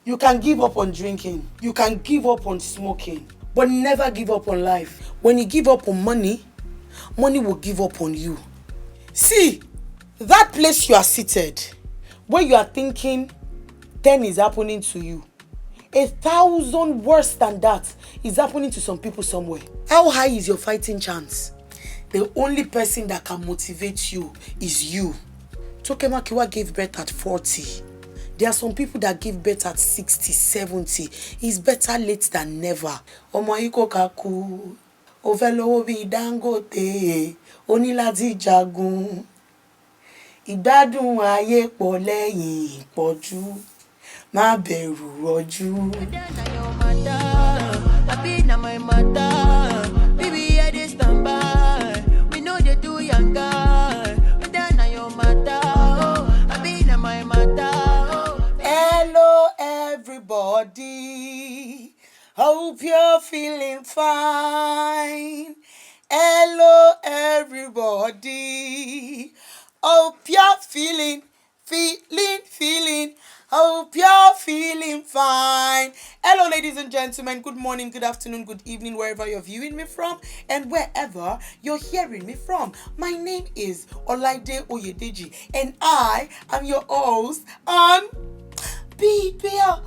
You can give up on drinking. You can give up on smoking. But never give up on life. When you give up on money, money will give up on you. See, that place you are seated, where you are thinking 10 is happening to you, 1,000 worse than that is happening to some people somewhere. How high is your fighting chance? The only person that can motivate you is you. Tokemakiwa gave birth at 40. There are some people that give birth at 60, 70. It's better late than never. Omoiko kaku, ovelowo bi Dangote, oníláti jagun. Ìgbádùn ayé pọ̀ lẹ́yìn ìpọ́jú, má bẹ̀rù rọjú. Hello everybody, hope you're feeling fine. Hello everybody, hope you're feeling, hope you're feeling fine. Hello ladies and gentlemen, good morning, good afternoon, good evening, wherever you're viewing me from and wherever you're hearing me from. My name is OYEDEJI and I am your host on BBL.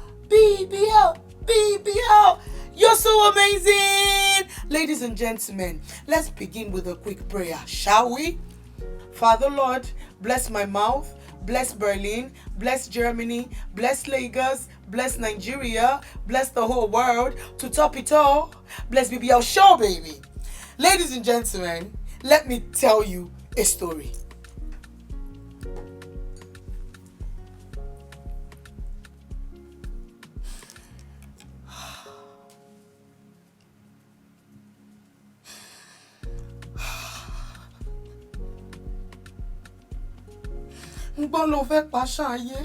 You're so amazing. Ladies and gentlemen, let's begin with a quick prayer, shall we? Father Lord, bless my mouth, bless Berlin, bless Germany, bless Lagos, bless Nigeria, bless the whole world. To top it all, bless BBL show, baby. Ladies and gentlemen, let me tell you a story. Gbọ́n ló fẹ́ pàṣán ayé.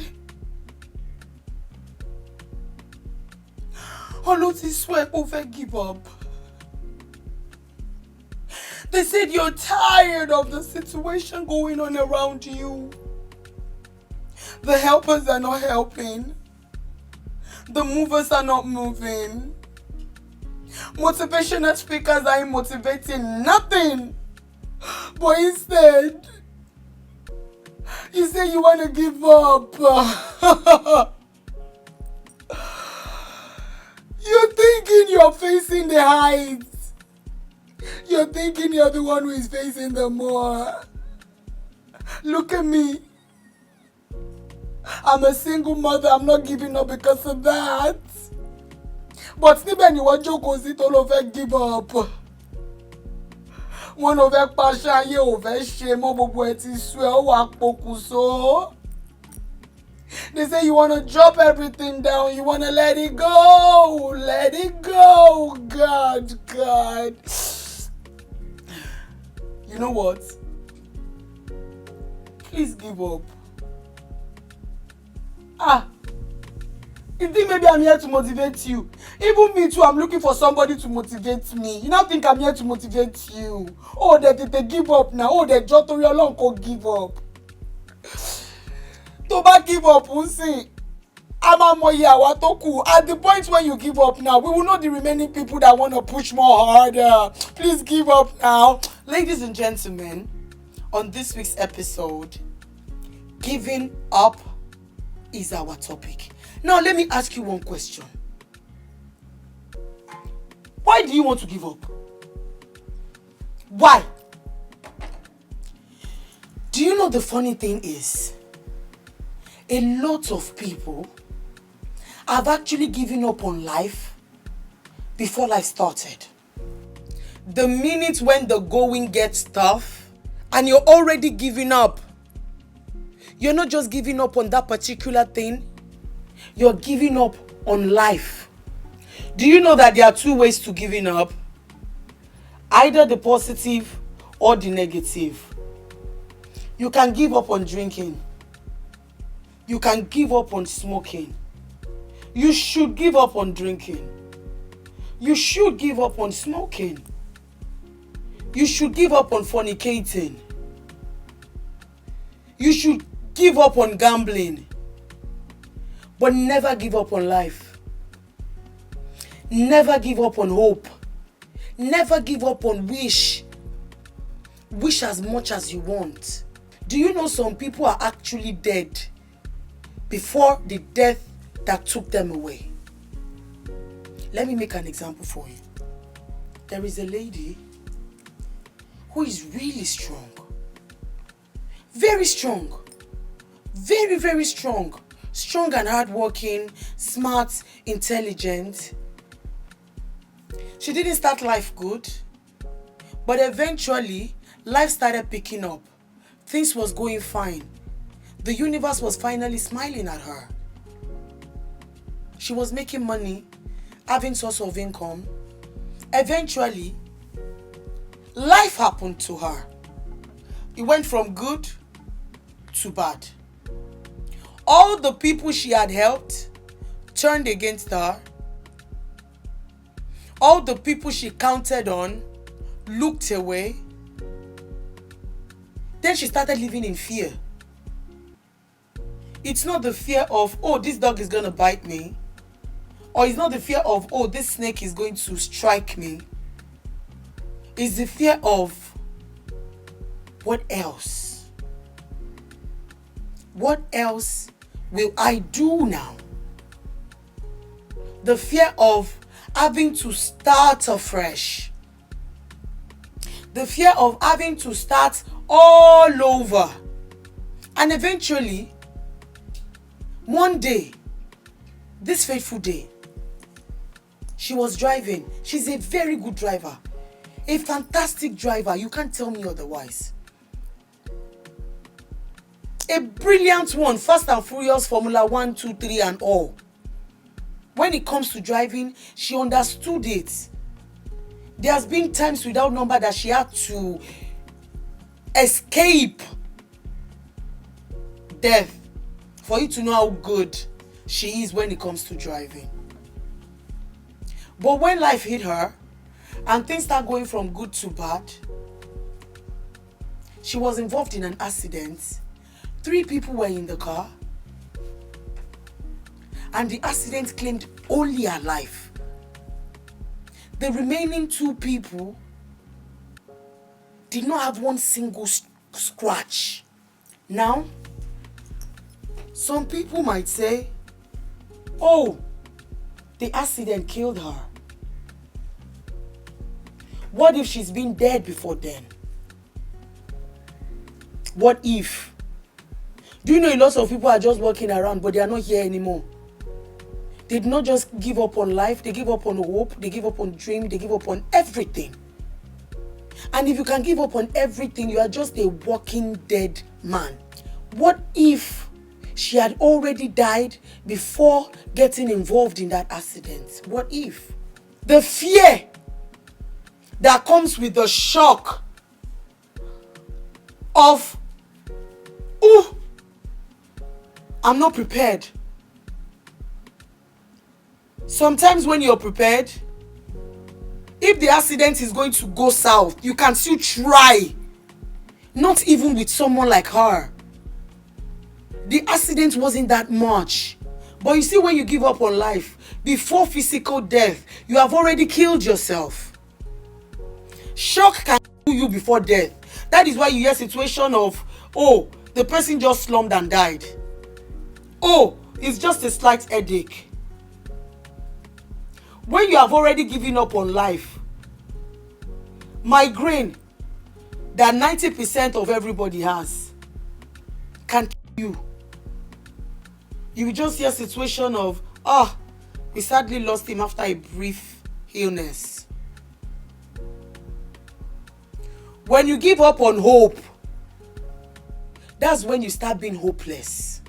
Olo ti swear kó fẹ́ give up. They said you're tired of the situation going on around you. The helpers are not helping. The movers are not moving. Motivational speakers are motivating nothing. But instead, you say you want to give up. You're thinking you're facing the heights. You're thinking you're the one who is facing the more. Look at me. I'm a single mother. I'm not giving up because of that. But níbẹ̀ ni wọ́n jókòó sí tó ló fẹ́ give up. One of their passion ye over shame gbogbo ẹ ti sú ẹ ó wá pokùnso. They say you want to drop everything down, you want to let it go. Let it go. God. You know what? Please give up. You think maybe I'm here to motivate you? Even me too, I'm looking for somebody to motivate me. You now think I'm here to motivate you? Oh, they give up now. Oh, they just to your long could give up. To back give up, we'll see. At the point when you give up now, we will know the remaining people that want to push more harder. Please give up now. Ladies and gentlemen, on this week's episode, giving up is our topic. Now, let me ask you one question. Why do you want to give up? Why? Do you know the funny thing is, a lot of people have actually given up on life before life started. The minute when the going gets tough and you're already giving up, you're not just giving up on that particular thing, you're giving up on life. Do you know that there are two ways to giving up? Either the positive or the negative. You can give up on drinking. You can give up on smoking. You should give up on drinking. You should give up on smoking. You should give up on fornicating. You should give up on gambling. But never give up on life. Never give up on hope. Never give up on wish. Wish as much as you want. Do you know some people are actually dead before the death that took them away? Let me make an example for you. There is a lady who is really strong. Very strong. Very, very strong. Strong and hardworking, smart, intelligent. She didn't start life good, but eventually life started picking up. Things was going fine. The universe was finally smiling at her. She was making money, having source of income. Eventually, life happened to her. It went from good to bad. All the people she had helped turned against her. All the people she counted on looked away. Then she started living in fear. It's not the fear of, oh, this dog is going to bite me. Or it's not the fear of, oh, this snake is going to strike me. It's the fear of, what else? What else will I do now? The fear of having to start afresh. The fear of having to start all over. And eventually, one day, this fateful day, she was driving. She's a very good driver. A fantastic driver. You can't tell me otherwise. A brilliant one. Fast and Furious, Formula 1, 2, 3 and all. When it comes to driving, she understood it. There's been times without number that she had to escape death for you to know how good she is when it comes to driving. But when life hit her and things start going from good to bad, she was involved in an accident. 3 people were in the car, and the accident claimed only her life. The remaining 2 people did not have one single scratch. Now, some people might say, oh, the accident killed her. What if she's been dead before then? What if? Do you know a lot of people are just walking around, but they are not here anymore? They did not just give up on life, they give up on hope, they give up on dream, they give up on everything. And if you can give up on everything, you are just a walking dead man. What if she had already died before getting involved in that accident? What if? The fear that comes with the shock of, oh, I'm not prepared. Sometimes when you're prepared, if the accident is going to go south, you can still try. Not even with someone like her. The accident wasn't that much. But you see, when you give up on life, before physical death, you have already killed yourself. Shock can kill you before death. That is why you hear a situation of, oh, the person just slumped and died. Oh, it's just a slight headache. When you have already given up on life, migraine that 90% of everybody has can kill you. You will just hear a situation of, oh, we sadly lost him after a brief illness. When you give up on hope, that's when you start being hopeless.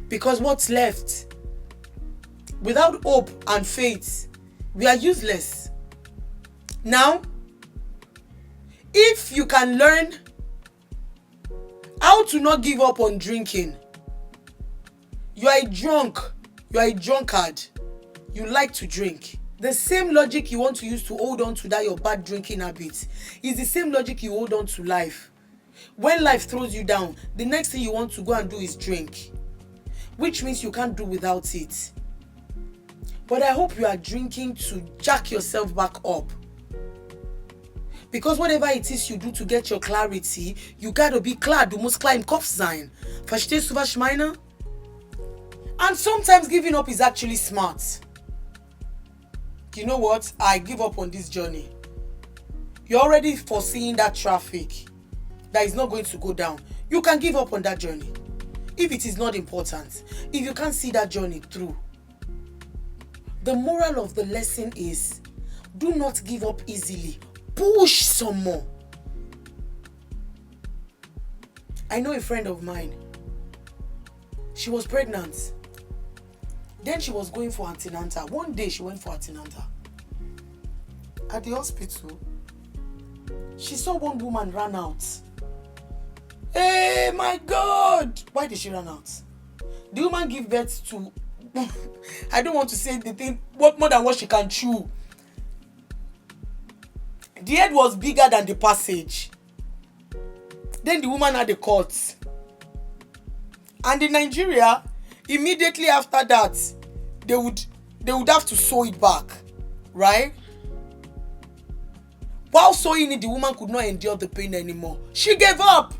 Because what's left? Without hope and faith, we are useless. Now, if you can learn how to not give up on drinking, you are a drunk, you are a drunkard, you like to drink. The same logic you want to use to hold on to that your bad drinking habit is the same logic you hold on to life. When life throws you down, the next thing you want to go and do is drink. which means you can't do without it. But I hope you are drinking to jack yourself back up. Because whatever it is you do to get your clarity, you gotta be klar, du musst klar im Kopf sein. Verstehst du, was ich meine? And sometimes giving up is actually smart. You know what? I give up on this journey. You're already foreseeing that traffic that is not going to go down. You can give up on that journey if it is not important. If you can't see that journey through. The moral of the lesson is, do not give up easily. Push some more. I know a friend of mine. She was pregnant. Then she was going for antenatal. One day she went for antenatal. At the hospital, she saw one woman run out. Hey, my God! Why did she run out? The woman gave birth to, I don't want to say the thing, more than what she can chew. The head was bigger than the passage. Then the woman had a cut. And in Nigeria, immediately after that, they would have to sew it back, right? While sewing it, the woman could not endure the pain anymore. She gave up.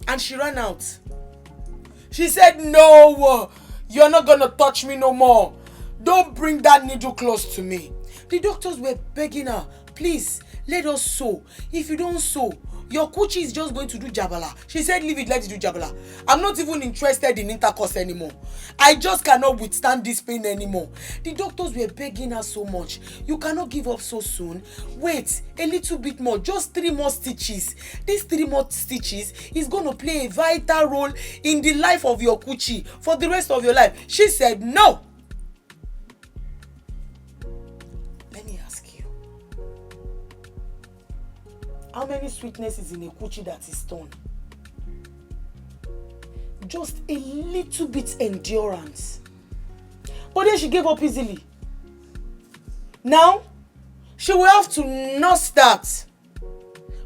And she ran out. She said, no, you're not going to touch me no more. Don't bring that needle close to me. The doctors were begging her, please, let us sew. If you don't sew, your coochie is just going to do jabala. She said, leave it, let it do jabala. I'm not even interested in intercourse anymore. I just cannot withstand this pain anymore. The doctors were begging her so much. You cannot give up so soon. Wait, a little bit more, just 3 more stitches. These 3 more stitches is going to play a vital role in the life of your coochie for the rest of your life. She said, no. How many sweetness is in a coochie that is torn? Just a little bit endurance. But then she gave up easily. Now, she will have to nurse that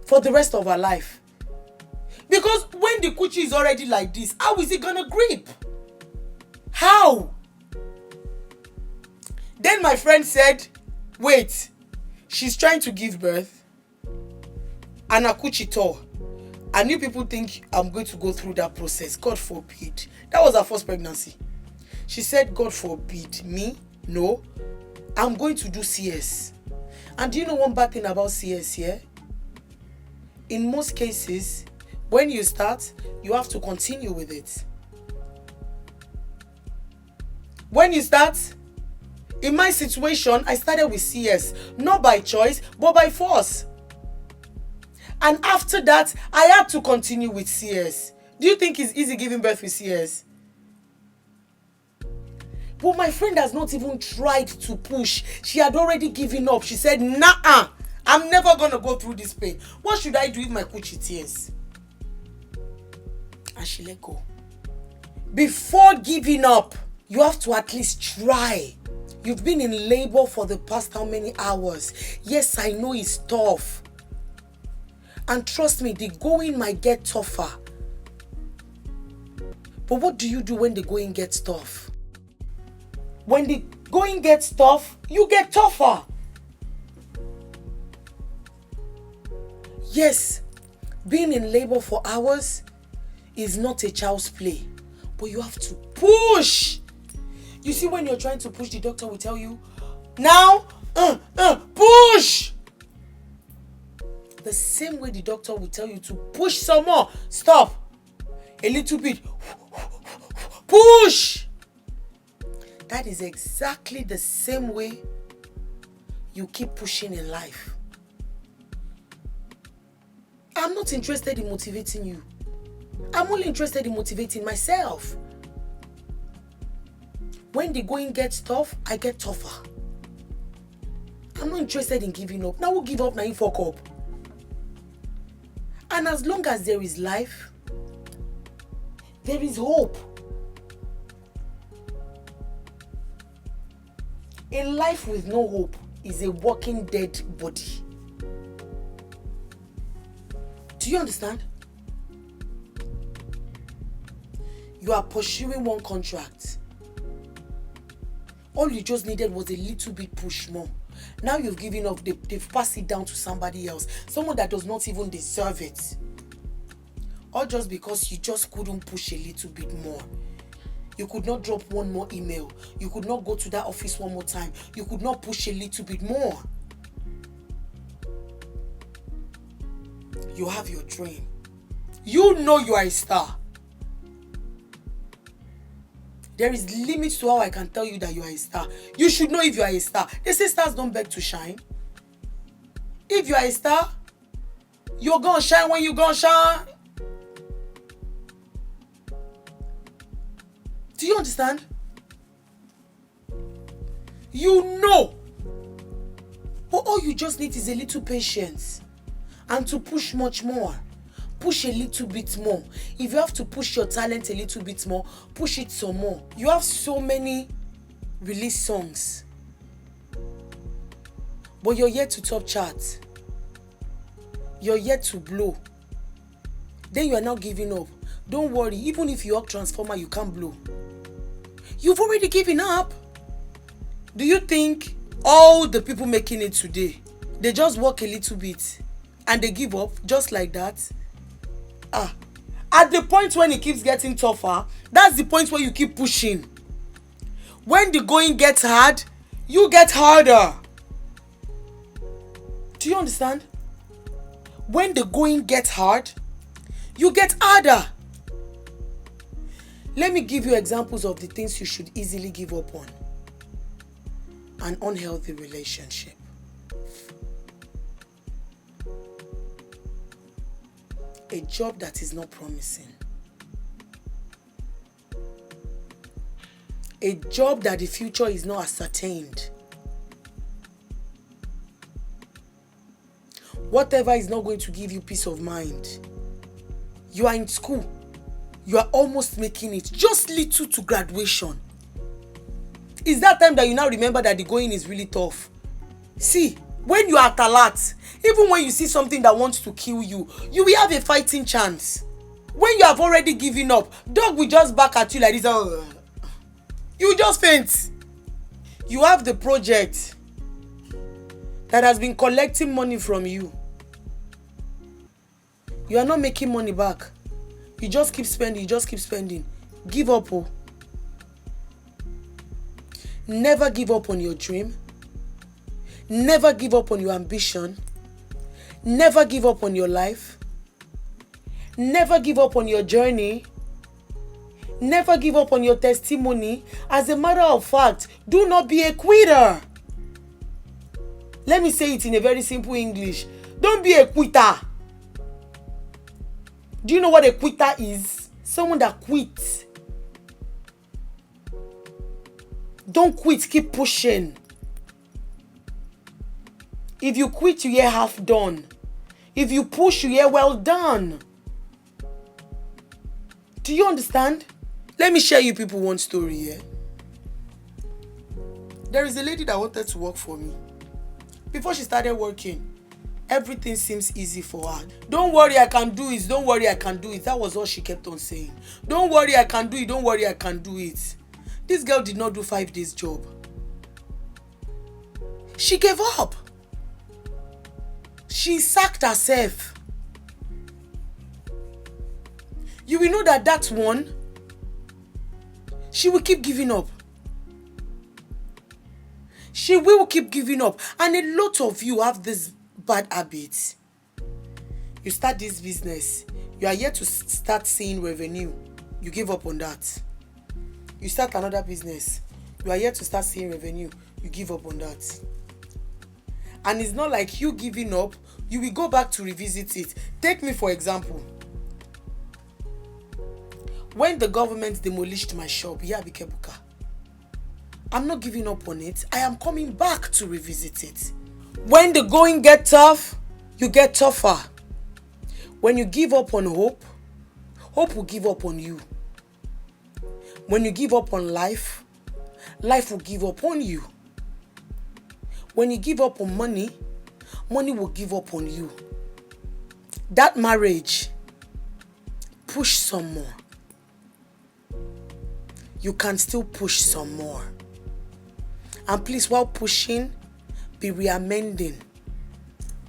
for the rest of her life. Because when the coochie is already like this, how is it gonna grip? How? Then my friend said, wait, she's trying to give birth. And a coochie tore. And you people think I'm going to go through that process. God forbid. That was her first pregnancy. She said, God forbid. Me? No. I'm going to do CS. And do you know one bad thing about CS here? In most cases, when you start, you have to continue with it. When you start, in my situation, I started with CS. Not by choice, but by force. And after that, I had to continue with CS. Do you think it's easy giving birth with CS? But my friend has not even tried to push. She had already given up. She said, nah, I'm never going to go through this pain. What should I do with my coochie tears? And she let go. Before giving up, you have to at least try. You've been in labor for the past how many hours? Yes, I know it's tough. And trust me, the going might get tougher. But what do you do when the going gets tough? When the going gets tough, you get tougher. Yes, being in labor for hours is not a child's play. But you have to push. You see, when you're trying to push, the doctor will tell you, now, push. The same way the doctor will tell you to push some more. Stop. A little bit. Push. That is exactly the same way you keep pushing in life. I'm not interested in motivating you. I'm only interested in motivating myself. When the going gets tough, I get tougher. I'm not interested in giving up. Now we'll give up, now you fuck up. And as long as there is life, there is hope. A life with no hope is a walking dead body. Do you understand? You are pursuing one contract. All you just needed was a little bit push more. Now you've given up, they've passed it down to somebody else, someone that does not even deserve it. All just because you just couldn't push a little bit more. You could not drop one more email. You could not go to that office one more time. You could not push a little bit more. You have your dream. You know you are a star. There is limits to how I can tell you that you are a star. You should know if you are a star. They say stars don't beg to shine. If you are a star, you're gonna shine when you're gonna shine. Do you understand? You know. But all you just need is a little patience and to push much more. Push a little bit more. If you have to push your talent a little bit more, push it some more. You have so many released songs, but you're yet to top chart. You're yet to blow. Then you are now giving up. Don't worry, even if you are transformer, you can't blow. You've already given up. Do you think all the people making it today, they just work a little bit and they give up just like that? At the point when it keeps getting tougher, that's the point where you keep pushing. When the going gets hard, you get harder. Do you understand? When the going gets hard, you get harder. Let me give you examples of the things you should easily give up on. An unhealthy relationship. A job that is not promising. A job that the future is not ascertained. Whatever is not going to give you peace of mind. You are in school. You are almost making it. Just little to graduation. It's that time that you now remember that the going is really tough. See, when you are at alert, even when you see something that wants to kill you, you will have a fighting chance. When you have already given up, dog will just back at you like this. You just faint. You have the project that has been collecting money from you. You are not making money back. You just keep spending, you just keep spending. Give up. Never give up on your dream. Never give up on your ambition. Never give up on your life. Never give up on your journey. Never give up on your testimony. As a matter of fact, do not be a quitter. Let me say it in a very simple English. Don't be a quitter. Do you know what a quitter is? Someone that quits. Don't quit, keep pushing. If you quit, you hear half done. If you push, you hear well done. Do you understand? Let me share you people one story here. There is a lady that wanted to work for me. Before she started working, everything seems easy for her. Don't worry, I can do it. Don't worry, I can do it. That was all she kept on saying. Don't worry, I can do it. Don't worry, I can do it. This girl did not do 5 days job. She gave up. She sacked herself. You will know that one, she will keep giving up. She will keep giving up. And a lot of you have this bad habit. You start this business. You are yet to start seeing revenue. You give up on that. You start another business. You are yet to start seeing revenue. You give up on that. And it's not like you giving up, you will go back to revisit it. Take me for example. When the government demolished my shop, Bikebuka, I'm not giving up on it. I am coming back to revisit it. When the going gets tough, you get tougher. When you give up on hope, hope will give up on you. When you give up on life, life will give up on you. When you give up on money, money will give up on you. That marriage, push some more. you can still push some more. And please, while pushing, be re-amending.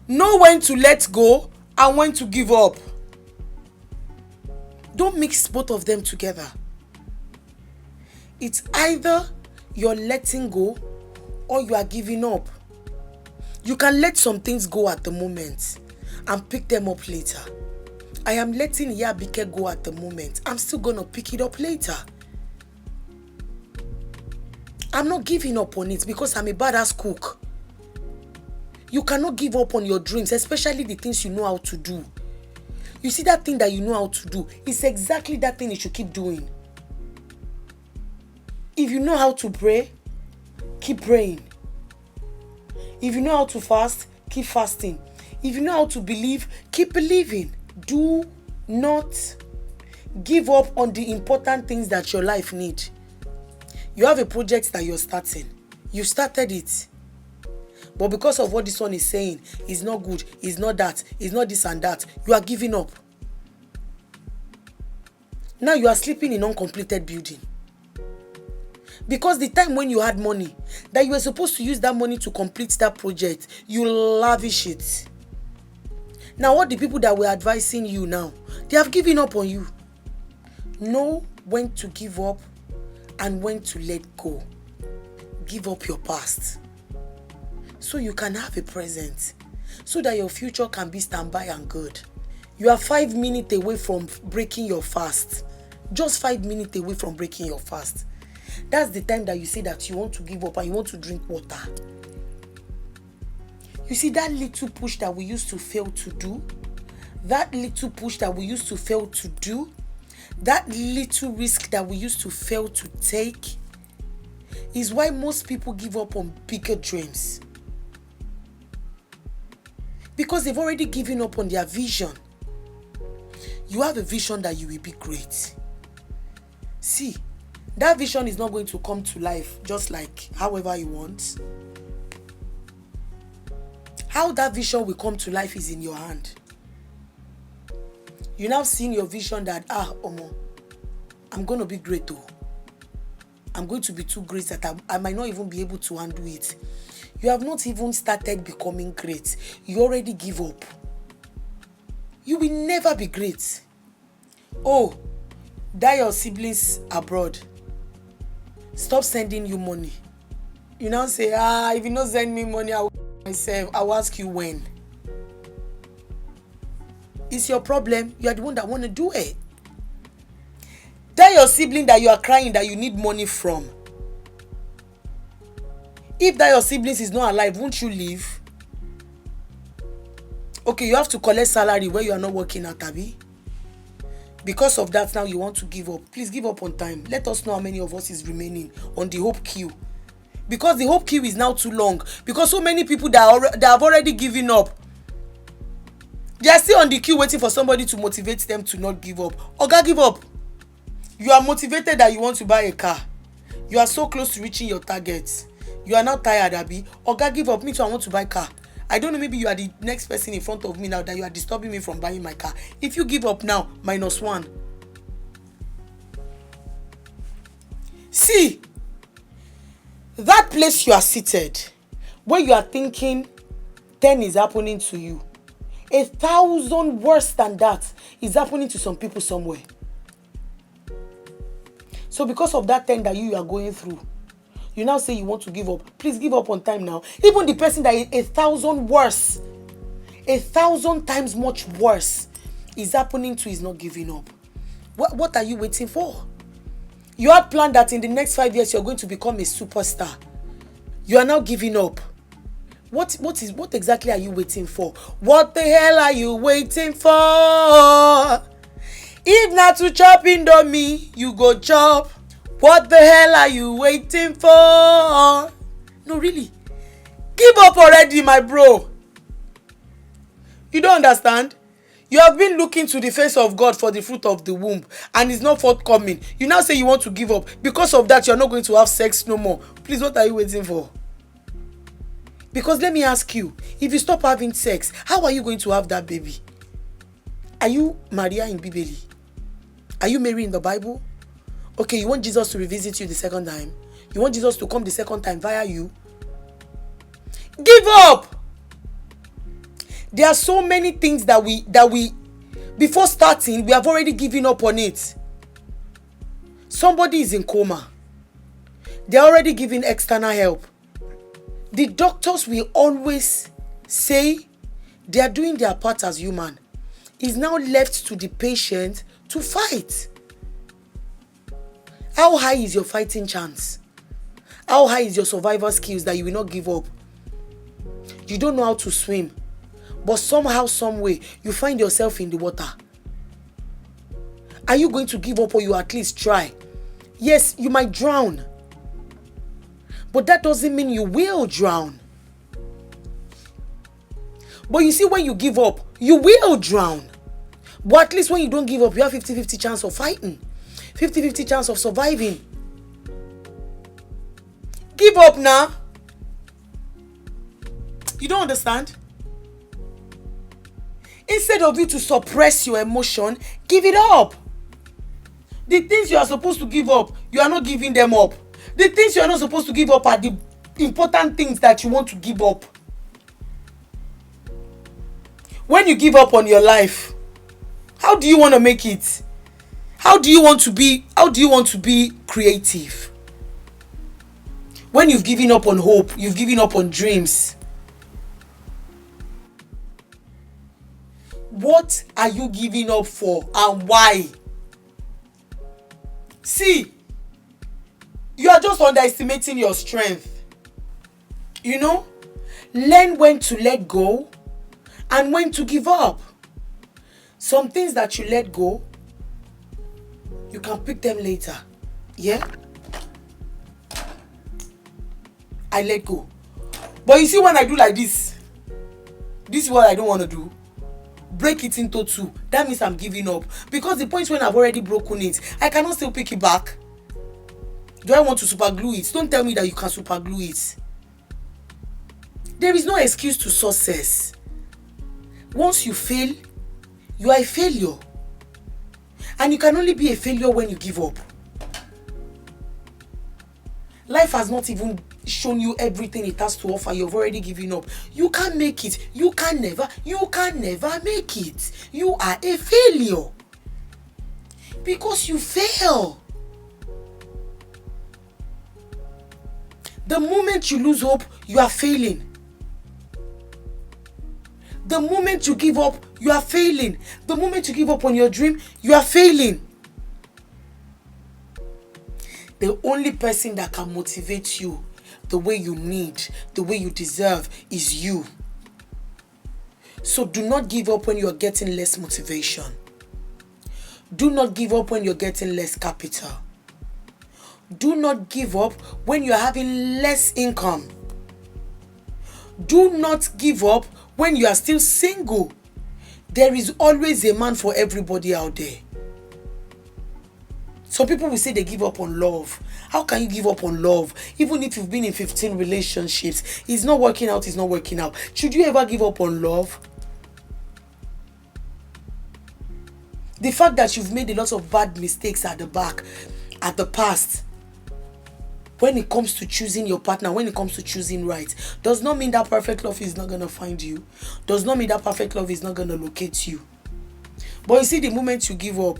Know when to let go and when to give up. Don't mix both of them together. It's either you're letting go or you are giving up. You can let some things go at the moment and pick them up later. I am letting Yabike go at the moment. I'm still going to pick it up later. I'm not giving up on it because I'm a badass cook. You cannot give up on your dreams, especially the things you know how to do. You see that thing that you know how to do, it's exactly that thing you should keep doing. If you know how to pray, keep praying. If you know how to fast, keep fasting. If you know how to believe, keep believing. Do not give up on the important things that your life needs. You have a project that you're starting. You started it. But because of what this one is saying, it's not good, it's not that, it's not this and that, you are giving up. Now you are sleeping in uncompleted building. Because the time when you had money, that you were supposed to use that money to complete that project, you lavish it. Now what the people that were advising you now, they have given up on you. Know when to give up and when to let go. Give up your past so you can have a present, so that your future can be standby and good. You are 5 minutes away from breaking your fast. Just 5 minutes away from breaking your fast. That's the time that you say that you want to give up and you want to drink water. You see that little push that we used to fail to do, that little push that we used to fail to do, that little risk that we used to fail to take is why most people give up on bigger dreams. Because they've already given up on their vision. You have a vision that you will be great. See, that vision is not going to come to life just like however you want. How that vision will come to life is in your hand. You now seen your vision that, I'm going to be great though. I'm going to be too great that I might not even be able to handle it. You have not even started becoming great. You already give up. You will never be great. Oh, that your siblings abroad stop sending you money. You now say, if you not send me money, I will myself. I will ask you when. It's your problem. You are the one that want to do it. Tell your sibling that you are crying that you need money from. If that your siblings is not alive, won't you leave? Okay, you have to collect salary where you are not working at, Abi. Because of that, now you want to give up. Please give up on time. Let us know how many of us is remaining on the hope queue. Because the hope queue is now too long. Because so many people that have already given up. They are still on the queue waiting for somebody to motivate them to not give up. Oga, give up. You are motivated that you want to buy a car. You are so close to reaching your target. You are now tired, Abi. Oga, give up. Me too, I want to buy a car. I don't know, maybe you are the next person in front of me now that you are disturbing me from buying my car. If you give up now, -1. See, that place you are seated, where you are thinking 10 is happening to you, 1,000 worse than that is happening to some people somewhere. So because of that 10 that you are going through, you now say you want to give up. Please give up on time now. Even the person that is 1,000 worse, 1,000 times much worse is happening to is not giving up. What are you waiting for? You had planned that in the next 5 years you're going to become a superstar. You are now giving up. What exactly are you waiting for? What the hell are you waiting for? If not to chop Indomie, you go chop. What the hell are you waiting for? No, really. Give up already, my bro. You don't understand? You have been looking to the face of God for the fruit of the womb and it's not forthcoming. You now say you want to give up. Because of that, you're not going to have sex no more. Please, what are you waiting for? Because let me ask you, if you stop having sex, how are you going to have that baby? Are you Maria in Bibeli? Are you Mary in the Bible? Okay, you want Jesus to revisit you the second time? You want Jesus to come the second time via you? Give up. There are so many things that we before starting, we have already given up on it. Somebody is in coma. They're already giving external help. The doctors will always say they are doing their part as human. It's now left to the patient to fight. How high is your fighting chance? How high is your survival skills that you will not give up? You don't know how to swim, but somehow, some way, you find yourself in the water. Are you going to give up, or you at least try? Yes, you might drown, but that doesn't mean you will drown. But you see, when you give up, you will drown. But at least when you don't give up, you have 50-50 chance of fighting, 50-50 chance of surviving. Give up now. You don't understand? Instead of you to suppress your emotion, give it up. The things you are supposed to give up, you are not giving them up. The things you are not supposed to give up are the important things that you want to give up. When you give up on your life, how do you want to make it? How do you want to be creative? When you've given up on hope, you've given up on dreams. What are you giving up for, and why? See, you are just underestimating your strength. You know, learn when to let go and when to give up. Some things that you let go, you can pick them later. Yeah? I let go. But you see, when I do like this is what I don't want to do. Break it into two. That means I'm giving up. Because the point when I've already broken it, I cannot still pick it back. Do I want to super glue it? Don't tell me that you can super glue it. There is no excuse to success. Once you fail, you are a failure. And you can only be a failure when you give up. Life has not even shown you everything it has to offer. You've already given up. You can't make it. You can never make it. You are a failure. Because you fail. The moment you lose hope, you are failing. The moment you give up, you are failing. The moment you give up on your dream, you are failing. The only person that can motivate you the way you need, the way you deserve, is you. So do not give up when you are getting less motivation. Do not give up when you're getting less capital. Do not give up when you're having less income. Do not give up when you are still single. There is always a man for everybody out there. Some people will say they give up on love. How can you give up on love? Even if you've been in 15 relationships, it's not working out, it's not working out. Should you ever give up on love? The fact that you've made a lot of bad mistakes at the past, when it comes to choosing your partner, when it comes to choosing right, does not mean that perfect love is not going to find you. Does not mean that perfect love is not going to locate you. But you see, the moment you give up,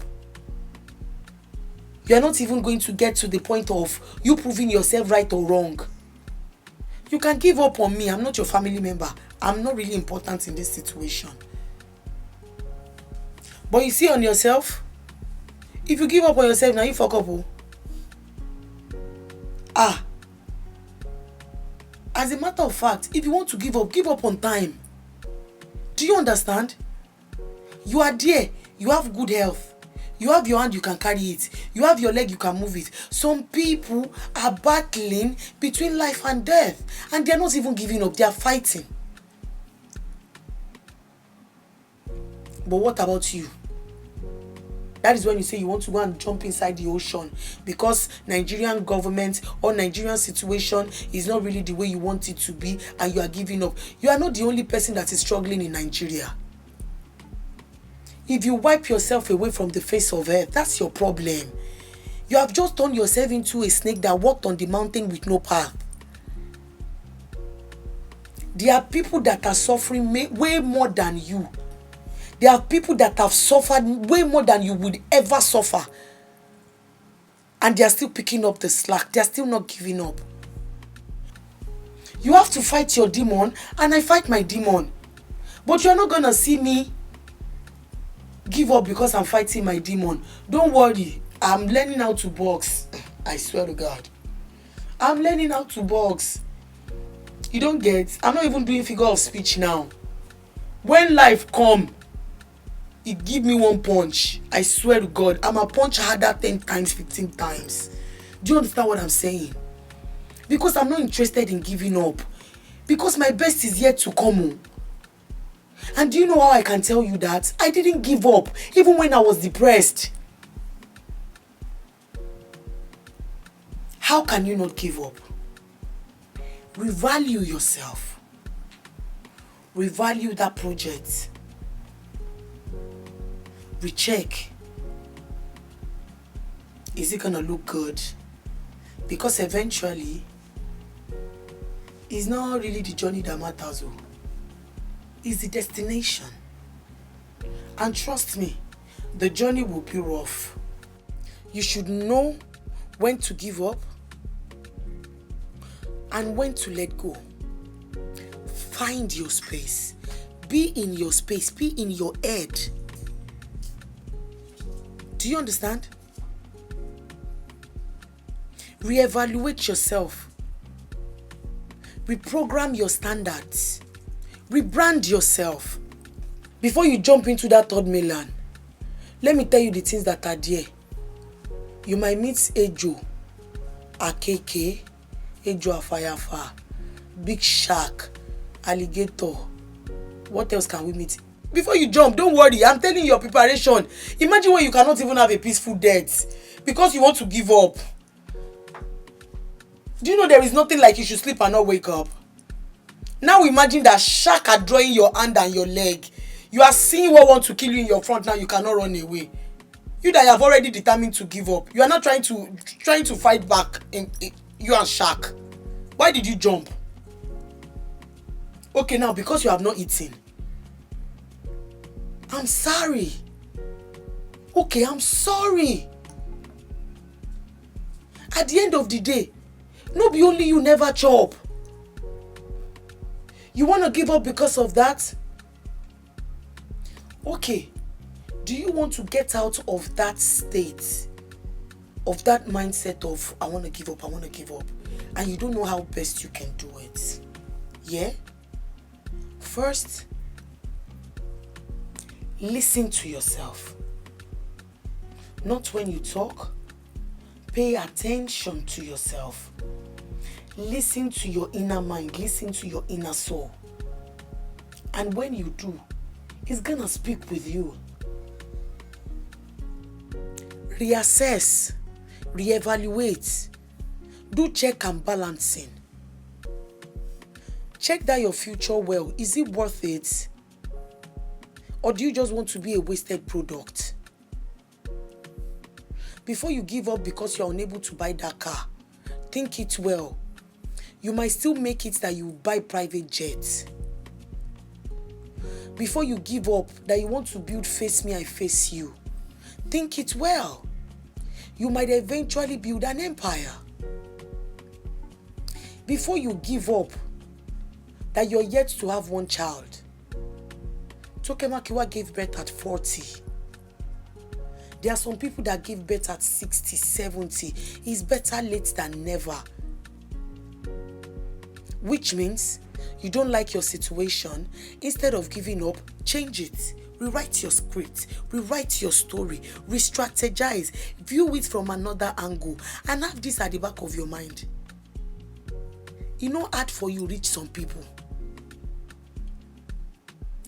you are not even going to get to the point of you proving yourself right or wrong. You can give up on me. I'm not your family member. I'm not really important in this situation. But you see, on yourself, if you give up on yourself, now you fuck up. As a matter of fact, if you want to give up on time. Do you understand? You are there. You have good health. You have your hand, you can carry it. You have your leg, you can move it. Some people are battling between life and death, and they're not even giving up. They are fighting. But what about you? That is when you say you want to go and jump inside the ocean because Nigerian government or Nigerian situation is not really the way you want it to be, and you are giving up. You are not the only person that is struggling in Nigeria. If you wipe yourself away from the face of earth, that's your problem. You have just turned yourself into a snake that walked on the mountain with no path. There are people that are suffering way more than you. There are people that have suffered way more than you would ever suffer. And they are still picking up the slack. They are still not giving up. You have to fight your demon, and I fight my demon. But you're not going to see me give up because I'm fighting my demon. Don't worry. I'm learning how to box. I swear to God. I'm learning how to box. You don't get. I'm not even doing figure of speech now. When life come, it give me one punch. I swear to God. I'm a punch harder 10 times, 15 times. Do you understand what I'm saying? Because I'm not interested in giving up. Because my best is yet to come. And do you know how I can tell you that? I didn't give up, even when I was depressed. How can you not give up? Revalue yourself. Revalue that project. Recheck. Is it gonna look good? Because eventually, it's not really the journey that matters. It's the destination. And trust me, the journey will be rough. You should know when to give up and when to let go. Find your space. Be in your space. Be in your head. Do you understand? Reevaluate yourself. Reprogram your standards. Rebrand yourself. Before you jump into that third mainland, let me tell you the things that are there. You might meet Ejo, Akeke, Ejo Afayafa, Big Shark, Alligator. What else can we meet? Before you jump, don't worry. I'm telling you your preparation. Imagine when you cannot even have a peaceful death because you want to give up. Do you know there is nothing like you should sleep and not wake up? Now imagine that shark are drawing your hand and your leg. You are seeing what wants to kill you in your front now. You cannot run away. You that have already determined to give up. You are not trying to fight back. You and shark. Why did you jump? Okay, now because you have not eaten. I'm sorry. Okay, I'm sorry. At the end of the day, no be only you never chop. You want to give up because of that? Okay. Do you want to get out of that state, of that mindset of I want to give up, and you don't know how best you can do it? Yeah? First, listen to yourself. Not when you talk. Pay attention to yourself. Listen to your inner mind. Listen to your inner soul. And when you do, it's gonna speak with you. Reassess. Reevaluate. Do check and balancing. Check that your future well. Is it worth it? Or do you just want to be a wasted product? Before you give up because you're unable to buy that car, think it well. You might still make it that you buy private jets. Before you give up that you want to build face me, I face you, think it well. You might eventually build an empire. Before you give up that you're yet to have one child. Tokemakiwa gave birth at 40. There are some people that give birth at 60, 70. It's better late than never. Which means you don't like your situation. Instead of giving up, change it. Rewrite your script. Rewrite your story. Re-strategize. View it from another angle. And have this at the back of your mind. It's not hard for you reach some people.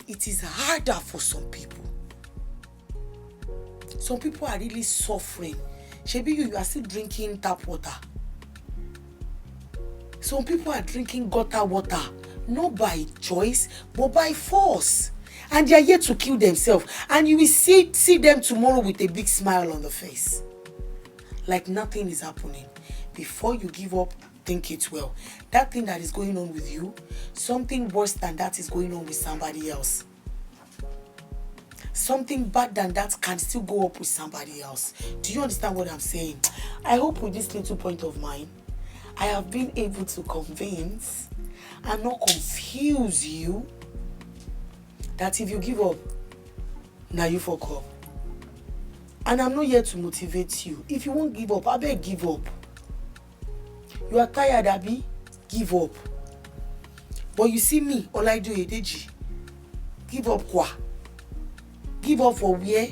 It is harder for some people. Some people are really suffering. Shebi, you are still drinking tap water. Some people are drinking gutter water, not by choice, but by force. And they are yet to kill themselves. And you will see them tomorrow with a big smile on the face. like nothing is happening. Before you give up, think it well. That thing that is going on with you, something worse than that is going on with somebody else. Something bad than that can still go up with somebody else. Do you understand what I'm saying? I hope with this little point of mine, I have been able to convince and not confuse you that if you give up, now you fuck up. And I'm not here to motivate you. If you won't give up, I beg give up. You are tired, Abi? Give up. But you see me, OYEDEJI, give up kwa? Give up for where?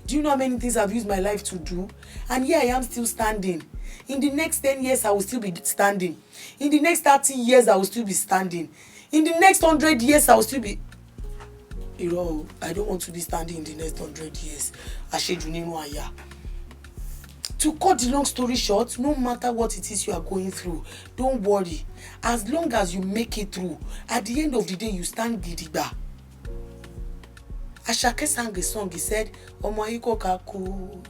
Do you know how many things I've used my life to do? And here I am still standing. In the next 10 years, I will still be standing. In the next 30 years, I will still be standing. In the next 100 years, I will still be... You know, I don't want to be standing in the next 100 years. To cut the long story short, no matter what it is you are going through, don't worry. As long as you make it through, at the end of the day, you stand gidigba. Ashake sang a song, he said, Omo iko kaku,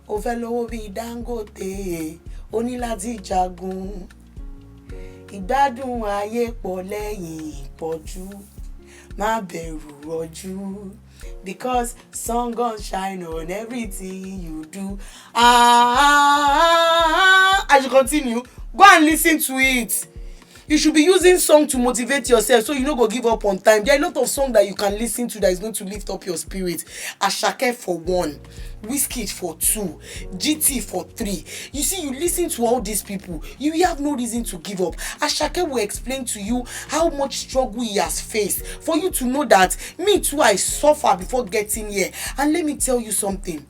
Ovelo bi dangote, Oniladi jagun, Ìgbádùn ayé pọ̀ lẹ́yìn ìpọ́jú, má bẹ̀rù ọ̀jú, because sun gon shine on everything you do. As you continue, go and listen to it. You should be using song to motivate yourself so you no go give up on time. There are a lot of songs that you can listen to that is going to lift up your spirit. Ashake for 1, Wizkid for 2, GT for 3. You see, you listen to all these people, you have no reason to give up. Ashake will explain to you how much struggle he has faced for you to know that me too, I suffer before getting here. And let me tell you something.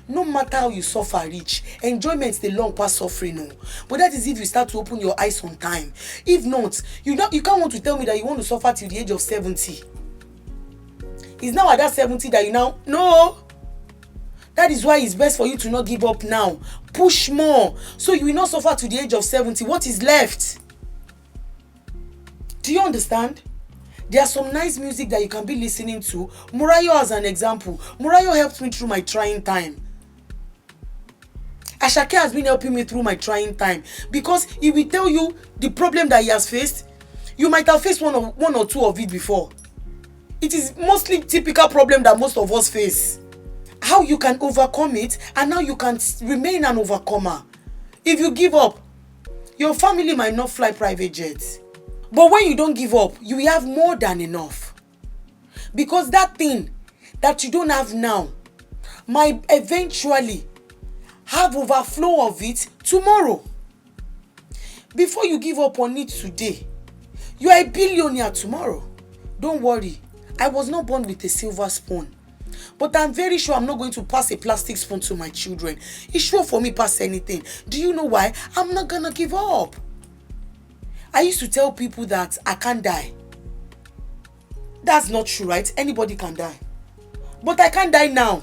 No matter how you suffer reach, enjoyment is the long past suffering. No. But that is if you start to open your eyes on time. If not, you can't want to tell me that you want to suffer till the age of 70. It's now at that 70 that you now... No! That is why it's best for you to not give up now. Push more. So you will not suffer to the age of 70. What is left? Do you understand? There are some nice music that you can be listening to. Murayo as an example. Murayo helped me through my trying time. Ashake has been helping me through my trying time, because he will tell you the problem that he has faced. You might have faced one or two of it before. It is mostly typical problem that most of us face. How you can overcome it and how you can remain an overcomer. If you give up, your family might not fly private jets. But when you don't give up, you will have more than enough. Because that thing that you don't have now might eventually have overflow of it tomorrow. Before you give up on it today, you are a billionaire tomorrow. Don't worry. I was not born with a silver spoon. But I'm very sure I'm not going to pass a plastic spoon to my children. It's sure for me pass anything. Do you know why? I'm not gonna give up. I used to tell people that I can't die. That's not true, right? Anybody can die. But I can't die now.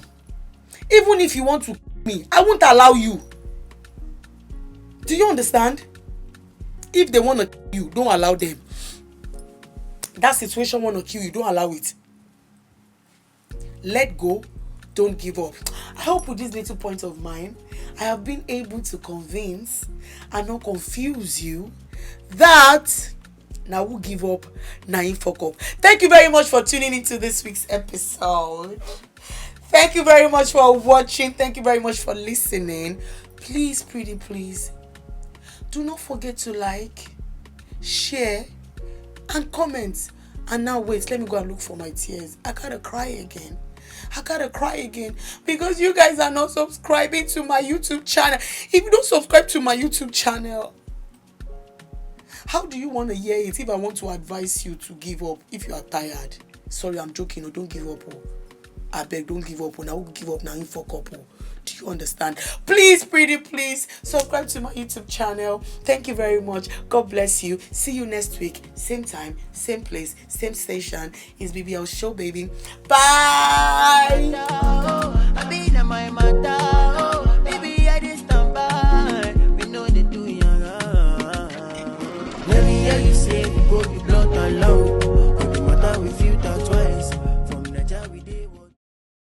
Even if you want to kill me, I won't allow you. Do you understand? If they want to kill you, don't allow them. That situation want to kill you, don't allow it. Let go. Don't give up. I hope with this little point of mine, I have been able to convince and not confuse you that now who give up, now you fuck up. Thank you very much for tuning into this week's episode. Thank you very much for watching. Thank you very much for listening. Please, pretty please, do not forget to like, share, and comment. And now wait, let me go and look for my tears. I gotta cry again. Because you guys are not subscribing to my YouTube channel. If you don't subscribe to my YouTube channel, how do you want to hear it if I want to advise you to give up if you are tired? Sorry, I'm joking. No, don't give up. Oh. I beg, don't give up. When I will give up now, you fuck up. Oh. Do you understand? Please, pretty please, subscribe to my YouTube channel. Thank you very much. God bless you. See you next week. Same time, same place, same station. It's BBL Show, baby. Bye.